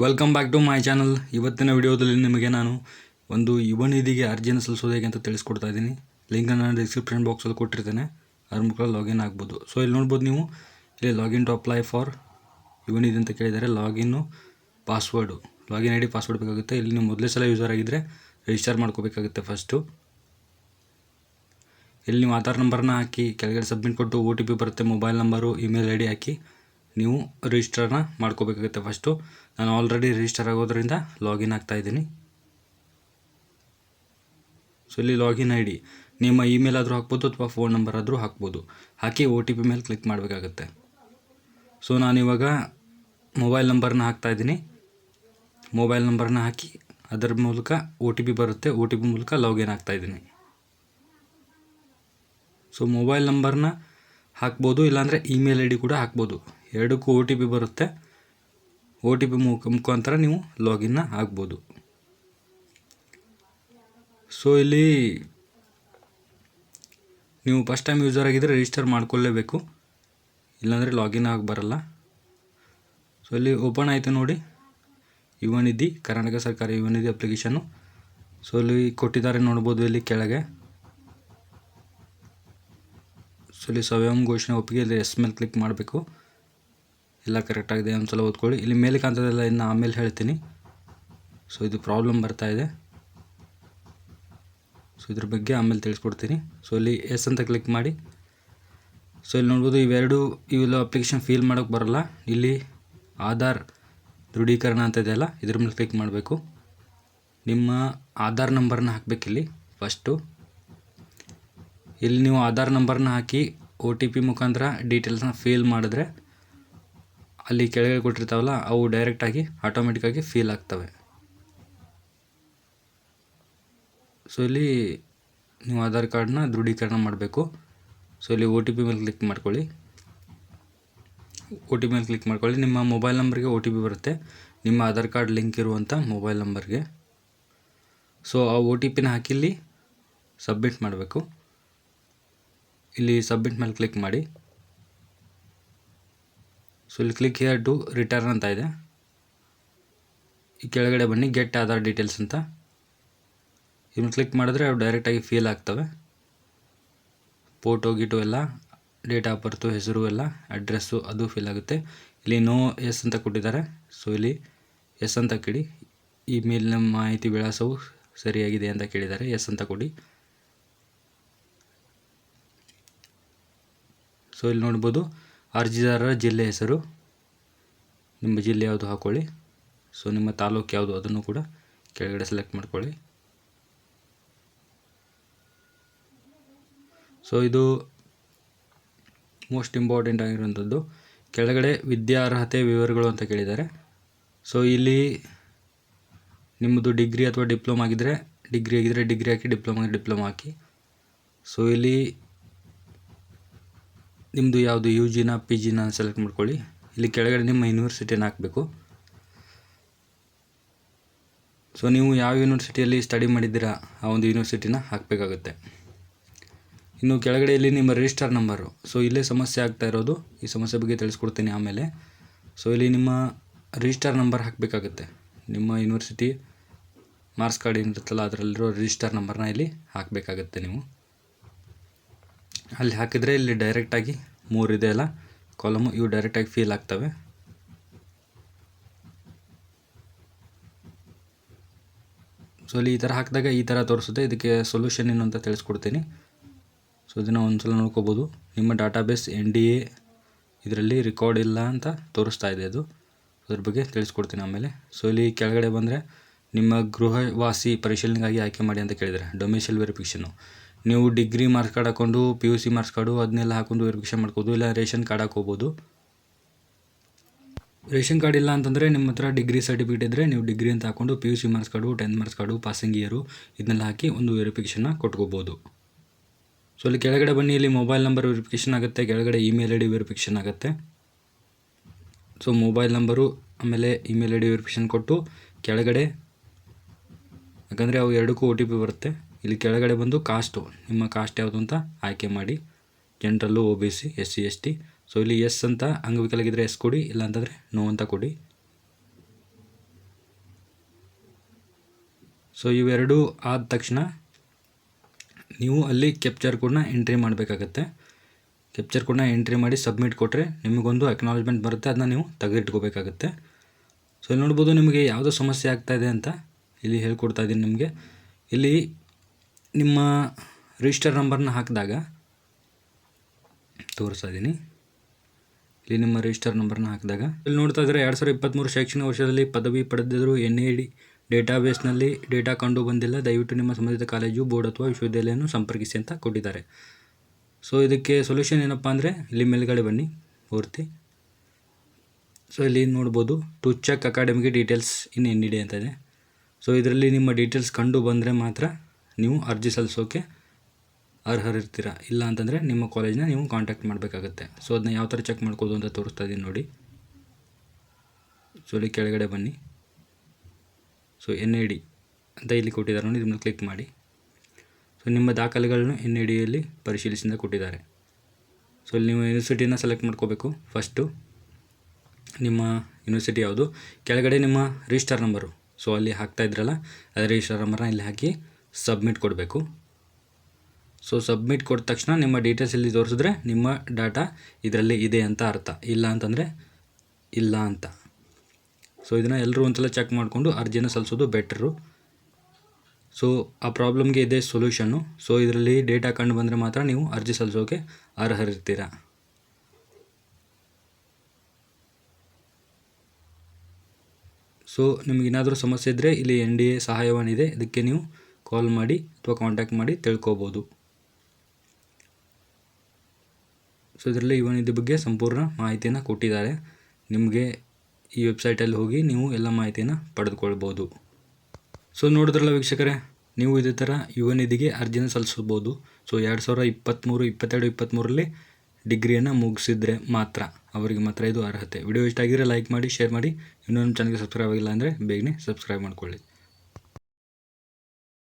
Welcome back to my channel. ಇವತ್ತಿನ ವಿಡಿಯೋದಲ್ಲಿ ನಿಮಗೆ ನಾನು ಒಂದು ಯುವ ನಿಧಿಗೆ ಅರ್ಜಿಯನ್ನು ಸಲ್ಲಿಸೋದು ಹೇಗೆ ಅಂತ ತಿಳಿಸ್ಕೊಡ್ತಾ ಇದ್ದೀನಿ. ಲಿಂಕನ್ನು ನಾನು ಡಿಸ್ಕ್ರಿಪ್ಷನ್ ಬಾಕ್ಸಲ್ಲಿ ಕೊಟ್ಟಿರ್ತೇನೆ, ಅದ್ರ ಮುಖ ಲಾಗಿನ್ ಆಗ್ಬೋದು. ಸೊ ಇಲ್ಲಿ ನೋಡ್ಬೋದು ನೀವು, ಇಲ್ಲಿ ಲಾಗಿನ್ ಟು ಅಪ್ಲೈ ಫಾರ್ ಯುವ ನಿಧಿ ಅಂತ ಕೇಳಿದ್ದಾರೆ. Login password, login I D password ಬೇಕಾಗುತ್ತೆ. ಇಲ್ಲಿ ನೀವು ಮೊದಲೇ ಸಲ ಯೂಸರ್ ಆಗಿದ್ದರೆ ರಿಜಿಸ್ಟರ್ ಮಾಡ್ಕೋಬೇಕಾಗುತ್ತೆ. ಫಸ್ಟು ಇಲ್ಲಿ ನೀವು ಆಧಾರ್ ನಂಬರ್ನ ಹಾಕಿ ಕೆಳಗಡೆ ಸಬ್ಮಿಟ್ ಕೊಟ್ಟು OTP ಬರುತ್ತೆ. Mobile number, email I D ಹಾಕಿ ನೀವು ರಿಜಿಸ್ಟರ್ನ ಮಾಡ್ಕೋಬೇಕಾಗುತ್ತೆ. ಫಸ್ಟು ನಾನು ಆಲ್ರೆಡಿ ರಿಜಿಸ್ಟರ್ ಆಗೋದ್ರಿಂದ ಲಾಗಿನ್ ಆಗ್ತಾಯಿದ್ದೀನಿ. ಸೊ ಇಲ್ಲಿ ಲಾಗಿನ್ ಐ ಡಿ ನಿಮ್ಮ ಇಮೇಲ್ ಆದರೂ ಹಾಕ್ಬೋದು ಅಥವಾ ಫೋನ್ ನಂಬರ್ ಆದರೂ ಹಾಕ್ಬೋದು. ಹಾಕಿ OTP ಮೇಲೆ ಕ್ಲಿಕ್ ಮಾಡಬೇಕಾಗುತ್ತೆ. ಸೊ ನಾನಿವಾಗ ಮೊಬೈಲ್ ನಂಬರ್ನ ಹಾಕ್ತಾಯಿದ್ದೀನಿ. ಮೊಬೈಲ್ ನಂಬರ್ನ ಹಾಕಿ ಅದರ ಮೂಲಕ OTP ಬರುತ್ತೆ. OTP ಮೂಲಕ ಲಾಗಿನ್ ಆಗ್ತಾಯಿದ್ದೀನಿ. ಸೊ ಮೊಬೈಲ್ ನಂಬರ್ನ ಹಾಕ್ಬೋದು, ಇಲ್ಲಾಂದರೆ ಇಮೇಲ್ ಐ ಡಿ ಕೂಡ ಹಾಕ್ಬೋದು. ಎರಡಕ್ಕೂ OTP ಬರುತ್ತೆ. OTP ಮುಖಾಂತರ ನೀವು ಲಾಗಿನ್ನ ಆಗ್ಬೋದು. ಸೊ ಇಲ್ಲಿ ನೀವು ಫಸ್ಟ್ ಟೈಮ್ ಯೂಸರ್ ಆಗಿದ್ದರೆ ರಿಜಿಸ್ಟರ್ ಮಾಡ್ಕೊಳ್ಳೇಬೇಕು, ಇಲ್ಲಾಂದರೆ ಲಾಗಿನ್ ಆಗಿ ಬರಲ್ಲ. ಸೊ ಇಲ್ಲಿ ಓಪನ್ ಆಯಿತು ನೋಡಿ, ಯುವ ನಿಧಿ, ಕರ್ನಾಟಕ ಸರ್ಕಾರ ಯುವ ನಿಧಿ ಅಪ್ಲಿಕೇಶನ್ನು. ಸೊ ಇಲ್ಲಿ ಕೊಟ್ಟಿದ್ದಾರೆ ನೋಡ್ಬೋದು ಇಲ್ಲಿ ಕೆಳಗೆ. ಸೊ ಇಲ್ಲಿ ಸ್ವಯಂ ಘೋಷಣೆ ಒಪ್ಪಿಗೆ, ಇಲ್ಲಿ ಎಸ್ ಮೇಲೆ ಕ್ಲಿಕ್ ಮಾಡಬೇಕು. ಎಲ್ಲ ಕರೆಕ್ಟಾಗಿದೆ ಒಂದು ಸಲ ಓದ್ಕೊಳ್ಳಿ. ಇಲ್ಲಿ ಮೇಲೆ ಕಾಣ್ತದೆಲ್ಲ, ಇನ್ನು ಆಮೇಲೆ ಹೇಳ್ತೀನಿ. ಸೊ ಇದು ಪ್ರಾಬ್ಲಮ್ ಬರ್ತಾ ಇದೆ, ಸೊ ಇದ್ರ ಬಗ್ಗೆ ಆಮೇಲೆ ತಿಳಿಸ್ಕೊಡ್ತೀನಿ. ಸೊ ಇಲ್ಲಿ ಎಸ್ ಅಂತ ಕ್ಲಿಕ್ ಮಾಡಿ. ಸೊ ಇಲ್ಲಿ ನೋಡ್ಬೋದು ಇವೆಲ್ಲ ಅಪ್ಲಿಕೇಶನ್ ಫೀಲ್ ಮಾಡೋಕ್ಕೆ ಬರಲ್ಲ. ಇಲ್ಲಿ ಆಧಾರ್ ದೃಢೀಕರಣ ಅಂತ ಇದೆಯಲ್ಲ, ಇದ್ರ ಮೇಲೆ ಕ್ಲಿಕ್ ಮಾಡಬೇಕು. ನಿಮ್ಮ ಆಧಾರ್ ನಂಬರ್ನ ಹಾಕಬೇಕಿಲ್ಲಿ ಫಸ್ಟು. ಇಲ್ಲಿ ನೀವು ಆಧಾರ್ ನಂಬರ್ನ ಹಾಕಿ OTP ಮುಖಾಂತರ ಡೀಟೇಲ್ಸ್ನ ಫಿಲ್ ಮಾಡಿದ್ರೆ ಅಲ್ಲಿ ಕೆಳಗೆ ಕೊಟ್ಟಿರ್ತಾವಲ್ಲ, ಅವು ಡೈರೆಕ್ಟಾಗಿ ಆಟೋಮೆಟಿಕ್ಕಾಗಿ ಫಿಲ್ ಆಗ್ತವೆ. ಸೊ ಇಲ್ಲಿ ನೀವು ಆಧಾರ್ ಕಾರ್ಡ್ನ ದೃಢೀಕರಣ ಮಾಡಬೇಕು. ಸೊ ಇಲ್ಲಿ OTP ಮೇಲೆ ಕ್ಲಿಕ್ ಮಾಡ್ಕೊಳ್ಳಿ. OTP ಮೇಲೆ ಕ್ಲಿಕ್ ಮಾಡ್ಕೊಳ್ಳಿ. ನಿಮ್ಮ ಮೊಬೈಲ್ ನಂಬರ್ಗೆ OTP ಬರುತ್ತೆ, ನಿಮ್ಮ ಆಧಾರ್ ಕಾರ್ಡ್ ಲಿಂಕ್ ಇರುವಂಥ ಮೊಬೈಲ್ ನಂಬರ್ಗೆ. ಸೊ ಆ OTPನ ಹಾಕಿ ಇಲ್ಲಿ ಸಬ್ಮಿಟ್ ಮಾಡಬೇಕು. ಇಲ್ಲಿ ಸಬ್ಮಿಟ್ ಮೇಲೆ ಕ್ಲಿಕ್ ಮಾಡಿ. ಸೊ ಇಲ್ಲಿ ಕ್ಲಿಕ್ ಹಿಯರ್ ಟು ರಿಟರ್ನ್ ಅಂತ ಇದೆ. ಈ ಕೆಳಗಡೆ ಬನ್ನಿ, ಗೆಟ್ ಆಧಾರ್ ಡೀಟೇಲ್ಸ್ ಅಂತ. ಇನ್ನು ಕ್ಲಿಕ್ ಮಾಡಿದ್ರೆ ಅವು ಡೈರೆಕ್ಟಾಗಿ ಫಿಲ್ ಆಗ್ತವೆ. ಫೋಟೋ ಗೀಟೋ ಎಲ್ಲ, ಡೇಟ್ ಆಫ್ ಬರ್ತು, ಹೆಸರು ಎಲ್ಲ, ಅಡ್ರೆಸ್ಸು ಅದು ಫಿಲ್ ಆಗುತ್ತೆ. ಇಲ್ಲಿ ನೋ ಎಸ್ ಅಂತ ಕೊಟ್ಟಿದ್ದಾರೆ. ಸೊ ಇಲ್ಲಿ ಎಸ್ ಅಂತ ಕೇಳಿ. ಇಮೇಲ್ನ ಮಾಹಿತಿ ವಿಳಾಸವು ಸರಿಯಾಗಿದೆ ಅಂತ ಕೇಳಿದ್ದಾರೆ, ಎಸ್ ಅಂತ ಕೊಡಿ. ಸೊ ಇಲ್ಲಿ ನೋಡ್ಬೋದು ಅರ್ಜಿದಾರರ ಜಿಲ್ಲೆ ಹೆಸರು, ನಿಮ್ಮ ಜಿಲ್ಲೆ ಯಾವುದು ಹಾಕ್ಕೊಳ್ಳಿ. ಸೊ ನಿಮ್ಮ ತಾಲೂಕು ಯಾವುದು ಅದನ್ನು ಕೂಡ ಕೆಳಗಡೆ ಸೆಲೆಕ್ಟ್ ಮಾಡ್ಕೊಳ್ಳಿ. ಸೊ ಇದು ಮೋಸ್ಟ್ ಇಂಪಾರ್ಟೆಂಟ್ ಆಗಿರುವಂಥದ್ದು. ಕೆಳಗಡೆ ವಿದ್ಯಾರ್ಹತೆ ವಿವರಗಳು ಅಂತ ಕೇಳಿದ್ದಾರೆ. ಸೊ ಇಲ್ಲಿ ನಿಮ್ಮದು ಡಿಗ್ರಿ ಅಥವಾ ಡಿಪ್ಲೊಮಾ ಆಗಿದ್ದರೆ ಡಿಗ್ರಿ ಆಗಿದ್ದರೆ ಡಿಗ್ರಿ ಹಾಕಿ, ಡಿಪ್ಲೊಮಾ ಆಗಿದ್ದರೆ ಡಿಪ್ಲೊಮಾ ಹಾಕಿ. ಸೊ ಇಲ್ಲಿ ನಿಮ್ಮದು ಯಾವುದು UGನ PGನ ಸೆಲೆಕ್ಟ್ ಮಾಡ್ಕೊಳ್ಳಿ. ಇಲ್ಲಿ ಕೆಳಗಡೆ ನಿಮ್ಮ ಯೂನಿವರ್ಸಿಟಿನ ಹಾಕಬೇಕು. ಸೊ ನೀವು ಯಾವ ಯೂನಿವರ್ಸಿಟಿಯಲ್ಲಿ ಸ್ಟಡಿ ಮಾಡಿದ್ದೀರಾ ಆ ಒಂದು ಯೂನಿವರ್ಸಿಟಿನ ಹಾಕಬೇಕಾಗುತ್ತೆ. ಇನ್ನು ಕೆಳಗಡೆ ಇಲ್ಲಿ ನಿಮ್ಮ ರಿಜಿಸ್ಟರ್ ನಂಬರು. ಸೊ ಇಲ್ಲೇ ಸಮಸ್ಯೆ ಆಗ್ತಾ ಇರೋದು, ಈ ಸಮಸ್ಯೆ ಬಗ್ಗೆ ತಿಳಿಸ್ಕೊಡ್ತೀನಿ ಆಮೇಲೆ. ಸೊ ಇಲ್ಲಿ ನಿಮ್ಮ ರಿಜಿಸ್ಟರ್ ನಂಬರ್ ಹಾಕಬೇಕಾಗುತ್ತೆ. ನಿಮ್ಮ ಯೂನಿವರ್ಸಿಟಿ ಮಾರ್ಕ್ಸ್ ಕಾರ್ಡ್ ಏನಿರುತ್ತಲ್ಲ ಅದರಲ್ಲಿರೋ ರಿಜಿಸ್ಟರ್ ನಂಬರ್ನ ಇಲ್ಲಿ ಹಾಕಬೇಕಾಗುತ್ತೆ ನೀವು. ಅಲ್ಲಿ ಹಾಕಿದರೆ ಇಲ್ಲಿ ಡೈರೆಕ್ಟಾಗಿ 3 ಇದೆ ಅಲ್ಲ ಕಾಲಮು, ಇವು ಡೈರೆಕ್ಟಾಗಿ ಫಿಲ್ ಆಗ್ತವೆ. ಸೊ ಇಲ್ಲಿ ಈ ಥರ ಹಾಕಿದಾಗ ಈ ಥರ ತೋರಿಸುತ್ತೆ. ಇದಕ್ಕೆ ಸೊಲ್ಯೂಷನ್ ಏನು ಅಂತ ತಿಳಿಸ್ಕೊಡ್ತೀನಿ. ಸೊ ಇದನ್ನು ಒಂದು ಸಲ ನೋಡ್ಕೋಬೋದು. ನಿಮ್ಮ ಡಾಟಾಬೇಸ್ NDA ಇದರಲ್ಲಿ ರೆಕಾರ್ಡ್ ಇಲ್ಲ ಅಂತ ತೋರಿಸ್ತಾ ಇದೆ ಅದು, ಅದ್ರ ಬಗ್ಗೆ ತಿಳಿಸ್ಕೊಡ್ತೀನಿ ಆಮೇಲೆ. ಸೊ ಇಲ್ಲಿ ಕೆಳಗಡೆ ಬಂದರೆ ನಿಮ್ಮ ಗೃಹವಾಸಿ ಪರಿಶೀಲನೆಗಾಗಿ ಆಯ್ಕೆ ಮಾಡಿ ಅಂತ ಕೇಳಿದರೆ ಡೊಮಿಸೈಲ್ ವೆರಿಫಿಕೇಷನು. ನೀವು ಡಿಗ್ರಿ ಮಾರ್ಕ್ಸ್ ಕಾರ್ಡ್ ಹಾಕ್ಕೊಂಡು PUC ಮಾರ್ಕ್ಸ್ ಕಾರ್ಡು ಅದನ್ನೆಲ್ಲ ಹಾಕೊಂಡು ವೆರಿಫಿಕೇಷನ್ ಮಾಡ್ಕೋಬೋದು, ಇಲ್ಲ ರೇಷನ್ ಕಾರ್ಡ್ ಹಾಕೋಬೋದು. ರೇಷನ್ ಕಾರ್ಡ್ ಇಲ್ಲ ಅಂತಂದರೆ ನಿಮ್ಮ ಹತ್ರ ಡಿಗ್ರಿ ಸರ್ಟಿಫಿಕೇಟ್ ಇದ್ದರೆ ನೀವು ಡಿಗ್ರಿ ಅಂತ ಹಾಕ್ಕೊಂಡು PUC marks card, 10th marks card, passing year ಇದನ್ನೆಲ್ಲ ಹಾಕಿ ಒಂದು ವೆರಿಫಿಕೇಷನ್ನ ಕೊಟ್ಕೋಬೋದು. ಸೊ ಇಲ್ಲಿ ಕೆಳಗಡೆ ಬನ್ನಿ, ಇಲ್ಲಿ ಮೊಬೈಲ್ ನಂಬರ್ ವೆರಿಫಿಕೇಷನ್ ಆಗುತ್ತೆ, ಕೆಳಗಡೆ ಇಮೇಲ್ ID ವೆರಿಫಿಕೇಷನ್ ಆಗುತ್ತೆ. ಸೊ ಮೊಬೈಲ್ ನಂಬರು ಆಮೇಲೆ ಇಮೇಲ್ ID ವೆರಿಫಿಕೇಷನ್ ಕೊಟ್ಟು ಕೆಳಗಡೆ, ಯಾಕಂದರೆ ಅವು ಎರಡಕ್ಕೂ OTP ಬರುತ್ತೆ. ಇಲ್ಲಿ ಕೆಳಗಡೆ ಬಂದು ಕಾಸ್ಟು, ನಿಮ್ಮ ಕಾಸ್ಟ್ ಯಾವುದು ಅಂತ ಆಯ್ಕೆ ಮಾಡಿ. ಜನರಲ್ಲು, OBC, SC ST. ಸೊ ಇಲ್ಲಿ ಎಸ್ ಅಂತ ಅಂಗವಿಕಲಾಗಿದ್ದರೆ ಎಸ್ ಕೊಡಿ, ಇಲ್ಲ ಅಂತಂದರೆ ನೋ ಅಂತ ಕೊಡಿ. ಸೊ ಇವೆರಡೂ ಆದ ತಕ್ಷಣ ನೀವು ಅಲ್ಲಿ ಕ್ಯಾಪ್ಚರ್ ಕೋಡ್ನ ಎಂಟ್ರಿ ಮಾಡಬೇಕಾಗತ್ತೆ. ಕ್ಯಾಪ್ಚರ್ ಕೋಡ್ನ ಎಂಟ್ರಿ ಮಾಡಿ ಸಬ್ಮಿಟ್ ಕೊಟ್ಟರೆ ನಿಮಗೊಂದು ಅಕ್ನಾಲಜ್ಮೆಂಟ್ ಬರುತ್ತೆ, ಅದನ್ನ ನೀವು ತೆಗೆದಿಟ್ಕೋಬೇಕಾಗತ್ತೆ. ಸೊ ಇಲ್ಲಿ ನೋಡ್ಬೋದು ನಿಮಗೆ ಯಾವುದೋ ಸಮಸ್ಯೆ ಆಗ್ತಾಯಿದೆ ಅಂತ ಇಲ್ಲಿ ಹೇಳ್ಕೊಡ್ತಾ ಇದ್ದೀನಿ ನಿಮಗೆ. ಇಲ್ಲಿ ನಿಮ್ಮ ರಿಜಿಸ್ಟರ್ ನಂಬರ್ನ ಹಾಕಿದಾಗ ತೋರಿಸ್ತಾ ಇದ್ದೀನಿ. ಇಲ್ಲಿ ನಿಮ್ಮ ರಿಜಿಸ್ಟರ್ ನಂಬರ್ನ ಹಾಕಿದಾಗ ಇಲ್ಲಿ ನೋಡ್ತಾ ಇದ್ದಾರೆ 2023 ಶೈಕ್ಷಣಿಕ ವರ್ಷದಲ್ಲಿ ಪದವಿ ಪಡೆದಿದ್ದರೂ NAD ಡೇಟಾಬೇಸ್ನಲ್ಲಿ ಡೇಟಾ ಕಂಡು ಬಂದಿಲ್ಲ, ದಯವಿಟ್ಟು ನಿಮ್ಮ ಸಂಬಂಧಿತ ಕಾಲೇಜು, ಬೋರ್ಡ್ ಅಥವಾ ವಿಶ್ವವಿದ್ಯಾಲಯವನ್ನು ಸಂಪರ್ಕಿಸಿ ಅಂತ ಕೊಟ್ಟಿದ್ದಾರೆ. ಸೊ ಇದಕ್ಕೆ ಸೊಲ್ಯೂಷನ್ ಏನಪ್ಪ ಅಂದರೆ ಇಲ್ಲಿ ಮೇಲ್ಗಡೆ ಬನ್ನಿ ಪೂರ್ತಿ. ಸೊ ಇಲ್ಲಿ ನೋಡ್ಬೋದು to check academic details in NAD ಅಂತ ಇದೆ. ಸೊ ಇದರಲ್ಲಿ ನಿಮ್ಮ ಡೀಟೇಲ್ಸ್ ಕಂಡು ಬಂದರೆ ಮಾತ್ರ ನೀವು ಅರ್ಜಿ ಸಲ್ಲಿಸೋಕ್ಕೆ ಅರ್ಹರಿರ್ತೀರ, ಇಲ್ಲ ಅಂತಂದರೆ ನಿಮ್ಮ ಕಾಲೇಜ್ನ ನೀವು ಕಾಂಟ್ಯಾಕ್ಟ್ ಮಾಡಬೇಕಾಗತ್ತೆ. ಸೊ ಅದನ್ನ ಯಾವ ಥರ ಚೆಕ್ ಮಾಡ್ಕೋದು ಅಂತ ತೋರಿಸ್ತಾ ಇದ್ದೀನಿ ನೋಡಿ. ಸೊ ಇಲ್ಲಿ ಕೆಳಗಡೆ ಬನ್ನಿ. ಸೊ NAD ಅಂತ ಇಲ್ಲಿ ಕೊಟ್ಟಿದ್ದಾರೆ ನೋಡಿ, ಇದನ್ನು ಕ್ಲಿಕ್ ಮಾಡಿ. ಸೊ ನಿಮ್ಮ ದಾಖಲೆಗಳನ್ನು NADಯಲ್ಲಿ ಪರಿಶೀಲಿಸಿಂದ ಕೊಟ್ಟಿದ್ದಾರೆ. ಸೊ ಇಲ್ಲಿ ನೀವು ಯೂನಿವರ್ಸಿಟಿನ ಸೆಲೆಕ್ಟ್ ಮಾಡ್ಕೋಬೇಕು. ಫಸ್ಟು ನಿಮ್ಮ ಯೂನಿವರ್ಸಿಟಿ ಯಾವುದು, ಕೆಳಗಡೆ ನಿಮ್ಮ ರಿಜಿಸ್ಟರ್ ನಂಬರು, ಸೊ ಅಲ್ಲಿ ಹಾಕ್ತಾ ಇದ್ರಲ್ಲ ಅದೇ ರಿಜಿಸ್ಟರ್ ನಂಬರ್ನ ಇಲ್ಲಿ ಹಾಕಿ ಸಬ್ಮಿಟ್ ಕೊಡಬೇಕು. ಸೊ ಸಬ್ಮಿಟ್ ಕೊಟ್ಟ ತಕ್ಷಣ ನಿಮ್ಮ ಡೀಟೇಲ್ಸ್ ಇಲ್ಲಿ ತೋರಿಸಿದ್ರೆ ನಿಮ್ಮ ಡಾಟಾ ಇದರಲ್ಲಿ ಇದೆ ಅಂತ ಅರ್ಥ, ಇಲ್ಲ ಅಂತಂದರೆ ಇಲ್ಲ ಅಂತ. ಸೊ ಇದನ್ನು ಎಲ್ಲರೂ ಒಂದ್ಸಲ ಚೆಕ್ ಮಾಡಿಕೊಂಡು ಅರ್ಜಿನ ಸಲ್ಲಿಸೋದು ಬೆಟ್ರು. ಸೊ ಆ ಪ್ರಾಬ್ಲಮ್ಗೆ ಇದೆ ಸೊಲ್ಯೂಷನ್ನು. ಸೊ ಇದರಲ್ಲಿ ಡೇಟಾ ಕಂಡು ಬಂದರೆ ಮಾತ್ರ ನೀವು ಅರ್ಜಿ ಸಲ್ಲಿಸೋಕೆ ಅರ್ಹರಿರ್ತೀರ. ಸೊ ನಿಮಗೇನಾದರೂ ಸಮಸ್ಯೆ ಇದ್ದರೆ ಇಲ್ಲಿ NDA ಸಹಾಯವಾಣಿ ಇದೆ, ಇದಕ್ಕೆ ನೀವು ಕಾಲ್ ಮಾಡಿ ಅಥವಾ ಕಾಂಟ್ಯಾಕ್ಟ್ ಮಾಡಿ ತಿಳ್ಕೊಬೋದು. ಸೊ ಇದರಲ್ಲಿ ಯುವನಿಧಿ ಬಗ್ಗೆ ಸಂಪೂರ್ಣ ಮಾಹಿತಿಯನ್ನು ಕೊಟ್ಟಿದ್ದಾರೆ. ನಿಮಗೆ ಈ ವೆಬ್ಸೈಟಲ್ಲಿ ಹೋಗಿ ನೀವು ಎಲ್ಲ ಮಾಹಿತಿಯನ್ನು ಪಡೆದುಕೊಳ್ಬೋದು. ಸೊ ನೋಡಿದ್ರಲ್ಲ ವೀಕ್ಷಕರೇ, ನೀವು ಇದೇ ಥರ ಯುವನಿಧಿಗೆ ಅರ್ಜಿನ ಸಲ್ಲಿಸ್ಬೋದು. ಸೊ 2023, 22, 23ರಲ್ಲಿ ಡಿಗ್ರಿಯನ್ನು ಮುಗಿಸಿದ್ರೆ ಮಾತ್ರ ಅವರಿಗೆ ಮಾತ್ರ ಇದು ಅರ್ಹತೆ. ವಿಡಿಯೋ ಇಷ್ಟ ಆಗಿದ್ರೆ ಲೈಕ್ ಮಾಡಿ, ಶೇರ್ ಮಾಡಿ. ಇನ್ನೂ ನಮ್ಮ ಚಾನಲ್ಗೆ ಸಬ್ಸ್ಕ್ರೈಬ್ ಆಗಿಲ್ಲ ಅಂದರೆ ಬೇಗನೆ ಸಬ್ಸ್ಕ್ರೈಬ್ ಮಾಡ್ಕೊಳ್ಳಿ.